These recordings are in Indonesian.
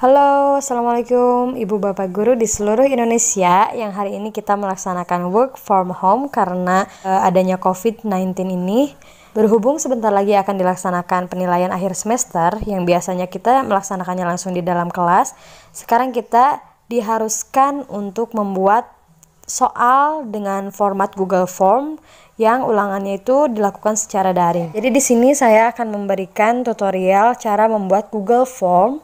Halo, Assalamualaikum Ibu Bapak Guru di seluruh Indonesia yang hari ini kita melaksanakan work from home karena adanya COVID-19 ini. Berhubung sebentar lagi akan dilaksanakan penilaian akhir semester yang biasanya kita melaksanakannya langsung di dalam kelas, sekarang kita diharuskan untuk membuat soal dengan format Google Form yang ulangannya itu dilakukan secara daring. Jadi di sini saya akan memberikan tutorial cara membuat Google Form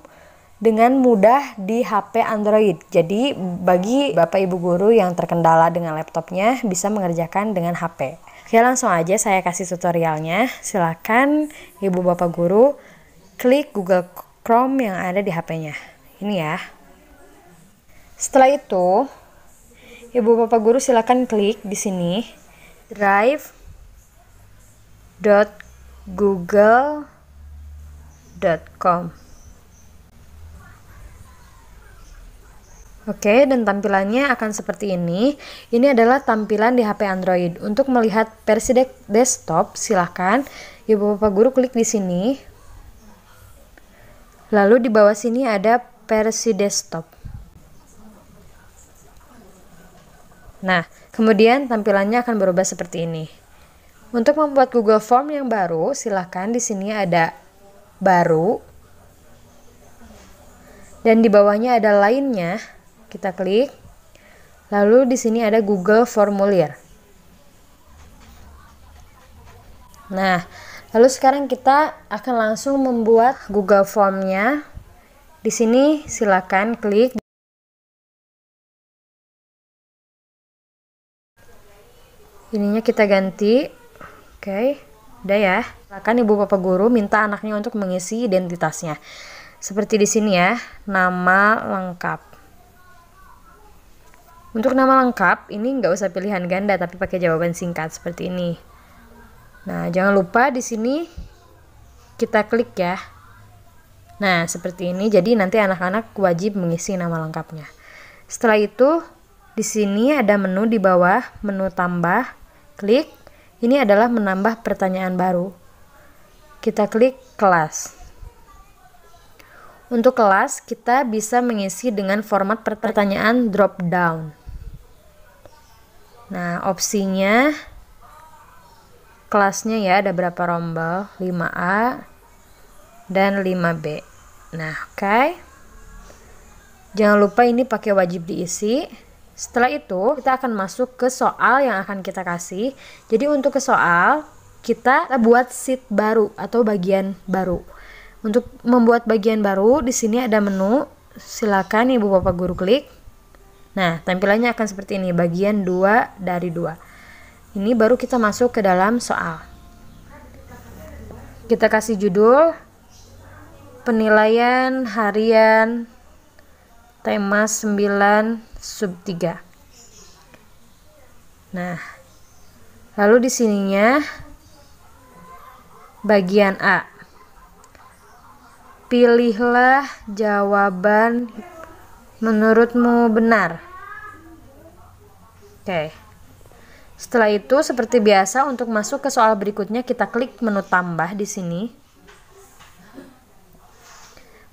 dengan mudah di HP Android. Jadi bagi Bapak Ibu guru yang terkendala dengan laptopnya bisa mengerjakan dengan HP. Oke, langsung aja saya kasih tutorialnya. Silakan Ibu Bapak guru klik Google Chrome yang ada di HP-nya. Ini ya. Setelah itu, Ibu Bapak guru silakan klik di sini drive.google.com. Oke, dan tampilannya akan seperti ini. Ini adalah tampilan di HP Android. Untuk melihat versi desktop, silahkan Ibu Bapak guru klik di sini. Lalu di bawah sini ada versi desktop. Nah, kemudian tampilannya akan berubah seperti ini. Untuk membuat Google Form yang baru, silahkan di sini ada baru. Dan di bawahnya ada lainnya. Kita klik, lalu di sini ada Google Formulir. Nah, lalu sekarang kita akan langsung membuat Google Formnya. Di sini silakan klik. Ininya kita ganti. Oke, udah ya. Silakan Ibu Bapak guru minta anaknya untuk mengisi identitasnya. Seperti di sini ya, nama lengkap. Untuk nama lengkap, ini nggak usah pilihan ganda, tapi pakai jawaban singkat seperti ini. Nah, jangan lupa di sini kita klik ya. Nah, seperti ini. Jadi nanti anak-anak wajib mengisi nama lengkapnya. Setelah itu, di sini ada menu di bawah, menu tambah. Klik. Ini adalah menambah pertanyaan baru. Kita klik kelas. Untuk kelas, kita bisa mengisi dengan format pertanyaan drop down. Nah, opsinya kelasnya ya ada berapa rombel? 5A dan 5B. Nah, oke. Jangan lupa ini pakai wajib diisi. Setelah itu, kita akan masuk ke soal yang akan kita kasih. Jadi untuk ke soal, kita buat sheet baru atau bagian baru. Untuk membuat bagian baru, di sini ada menu. Silakan Ibu Bapak guru klik. Nah, tampilannya akan seperti ini, bagian 2 dari 2. Ini baru kita masuk ke dalam soal. Kita kasih judul, penilaian harian, tema 9, sub 3. Nah, lalu di sininya, bagian A. Pilihlah jawaban menurutmu benar. Oke. Setelah itu seperti biasa untuk masuk ke soal berikutnya kita klik menu tambah di sini.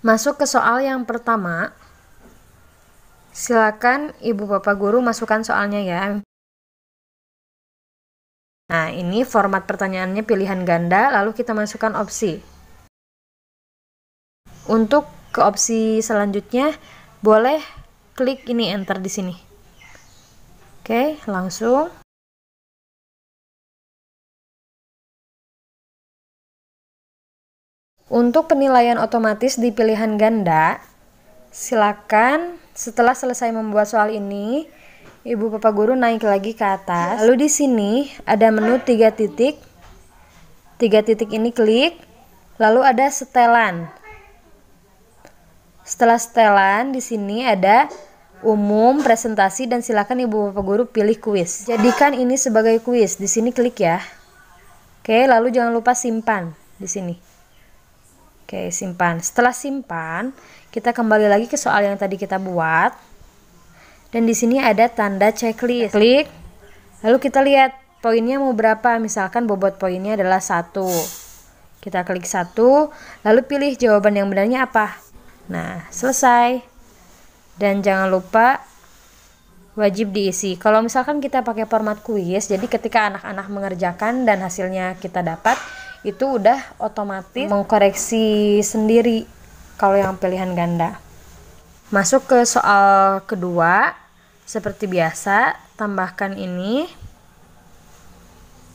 Masuk ke soal yang pertama. Silakan Ibu Bapak guru masukkan soalnya ya. Nah, ini format pertanyaannya pilihan ganda, lalu kita masukkan opsi. Untuk ke opsi selanjutnya boleh klik ini enter di sini. Oke, langsung. Untuk penilaian otomatis di pilihan ganda, silakan setelah selesai membuat soal ini, Ibu Bapak guru naik lagi ke atas. Lalu di sini ada menu 3 titik. 3 titik ini klik, lalu ada setelan. Setelah setelan, di sini ada umum, presentasi, dan silakan Ibu Bapak guru pilih kuis. Jadikan ini sebagai kuis. Di sini klik ya. Oke, lalu jangan lupa simpan di sini. Oke, simpan. Setelah simpan, kita kembali lagi ke soal yang tadi kita buat. Dan di sini ada tanda checklist. Klik. Lalu kita lihat poinnya mau berapa. Misalkan bobot poinnya adalah 1. Kita klik 1, lalu pilih jawaban yang benarnya apa. Nah, selesai. Dan jangan lupa wajib diisi. Kalau misalkan kita pakai format kuis, jadi ketika anak-anak mengerjakan dan hasilnya kita dapat, itu udah otomatis mengkoreksi sendiri kalau yang pilihan ganda. Masuk ke soal kedua. Seperti biasa, tambahkan ini.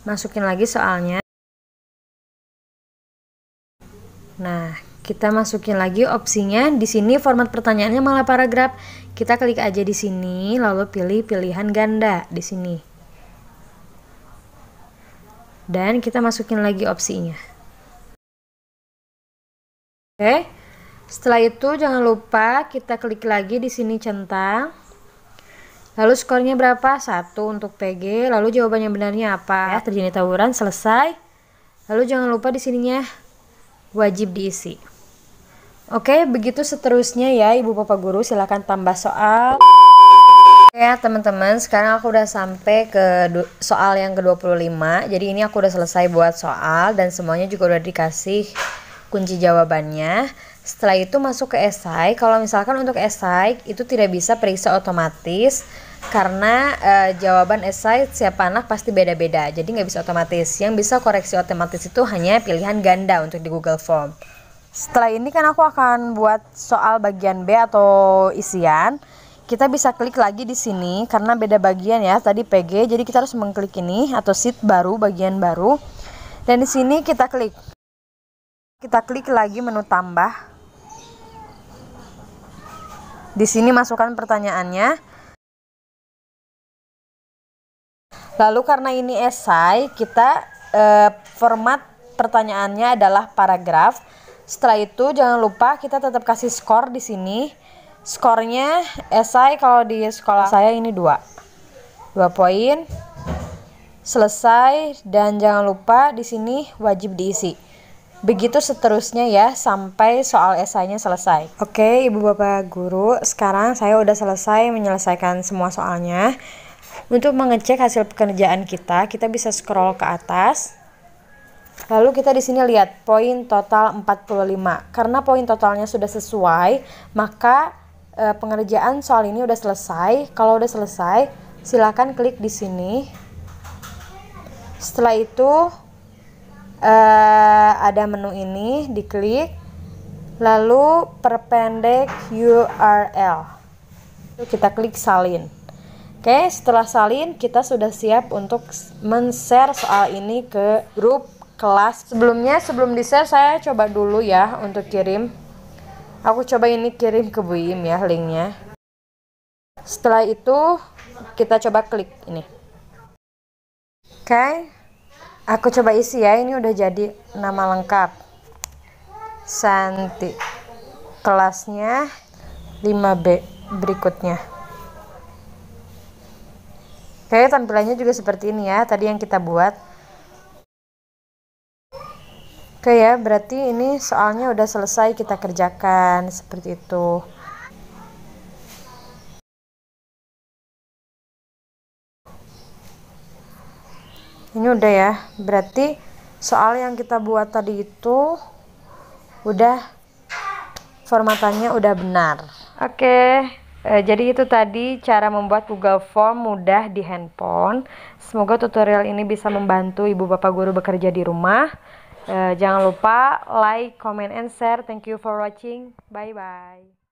Masukin lagi soalnya. Nah, kita masukin lagi opsinya. Di sini format pertanyaannya malah paragraf. Kita klik aja di sini, lalu pilih pilihan ganda di sini. Dan kita masukin lagi opsinya. Oke. Setelah itu jangan lupa kita klik lagi di sini centang. Lalu skornya berapa? 1 untuk PG. Lalu jawabannya benarnya apa? Ya, terjadi tawuran, selesai. Lalu jangan lupa di sininya wajib diisi. Oke, begitu seterusnya ya Ibu Bapak Guru, silakan tambah soal. Ya teman-teman, sekarang aku udah sampai ke soal yang ke-25. Jadi ini aku udah selesai buat soal dan semuanya juga udah dikasih kunci jawabannya. Setelah itu masuk ke esai. Kalau misalkan untuk esai itu tidak bisa periksa otomatis karena jawaban esai setiap anak pasti beda-beda, jadi nggak bisa otomatis. Yang bisa koreksi otomatis itu hanya pilihan ganda untuk di Google Form. Setelah ini kan aku akan buat soal bagian B atau isian. Kita bisa klik lagi di sini karena beda bagian ya, tadi PG, jadi kita harus mengklik ini atau sheet baru, bagian baru. Dan di sini kita klik lagi menu tambah. Di sini masukkan pertanyaannya. Lalu karena ini esai, kita format pertanyaannya adalah paragraf. Setelah itu jangan lupa kita tetap kasih skor di sini. Skornya esai kalau di sekolah saya ini 2 poin. Selesai dan jangan lupa di sini wajib diisi. Begitu seterusnya ya sampai soal esainya selesai. Oke, Ibu Bapak Guru, sekarang saya udah selesai menyelesaikan semua soalnya. Untuk mengecek hasil pekerjaan kita bisa scroll ke atas. Lalu kita di sini lihat poin total 45. Karena poin totalnya sudah sesuai, maka pengerjaan soal ini udah selesai. Kalau udah selesai, silakan klik di sini. Setelah itu ada menu ini, diklik. Lalu perpendek URL. Kita klik salin. Oke, setelah salin kita sudah siap untuk men-share soal ini ke grup kelas. Sebelum di-share saya coba dulu ya untuk kirim. Aku coba ini kirim ke Bu Im ya linknya. Setelah itu kita coba klik ini. Oke, aku coba isi ya, ini udah jadi nama lengkap. Santi. Kelasnya 5B berikutnya. Oke, tampilannya juga seperti ini ya, tadi yang kita buat. Oke ya, berarti ini soalnya udah selesai kita kerjakan, seperti itu. Ini udah ya, berarti soal yang kita buat tadi itu udah formatannya udah benar. Oke. Jadi itu tadi cara membuat Google Form mudah di handphone. Semoga tutorial ini bisa membantu Ibu Bapak Guru bekerja di rumah. Jangan lupa like, comment, and share. Thank you for watching. Bye-bye.